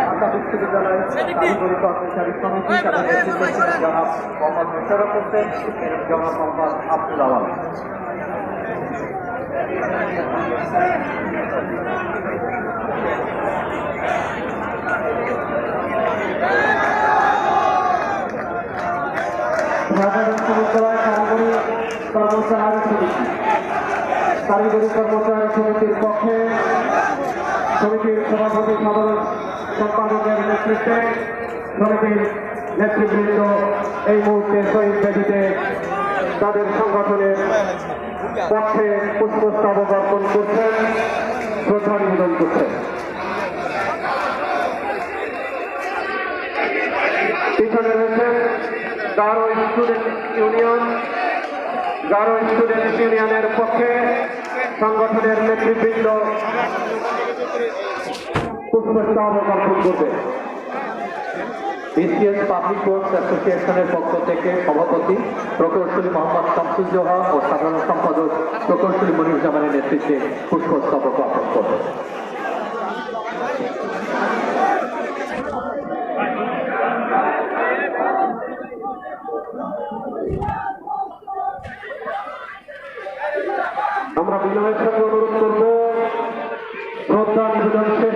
ঢাকা বিশ্ববিদ্যালয় কারিগরি কর্মচারী সমিতি তাদের নেতৃত্বে ছিলেন জনাব মোহাম্মদ মোশাররফ হোসেন এবং জনাব মোহাম্মদ আব্দুল আওয়াল। ঢাকা বিশ্ববিদ্যালয় কারিগরি কর্মচারী সমিতির পক্ষে সমিতির সভাপতি সাধারণ সম্পাদকের নেতৃত্বে সমিতির নেতৃবৃন্দ এই মুহূর্তে শহীদ বেদিতে তাদের সংগঠনের পক্ষে পুষ্পস্তবক অর্পণ করছেন, শ্রদ্ধা নিবেদন করছেন। পিছনে রয়েছে গারো স্টুডেন্ট ইউনিয়নের পক্ষে সংগঠনের নেতৃবৃন্দ পুষ্পস্তবক অর্পণ করবে। বিসিএস পাবলিক ওয়ার্কস অ্যাসোসিয়েশনের পক্ষ থেকে সভাপতি প্রকৌশলী মোহাম্মদ শামসুজ্জোহা ও সাধারণ সম্পাদক প্রকৌশলী মনিরুজ্জামানের নেতৃত্বে পুষ্পস্তবক অর্পণ করবে। আমরা বিনয়ের সঙ্গে অনুরোধ করব শ্রদ্ধা নিবেদন শেষ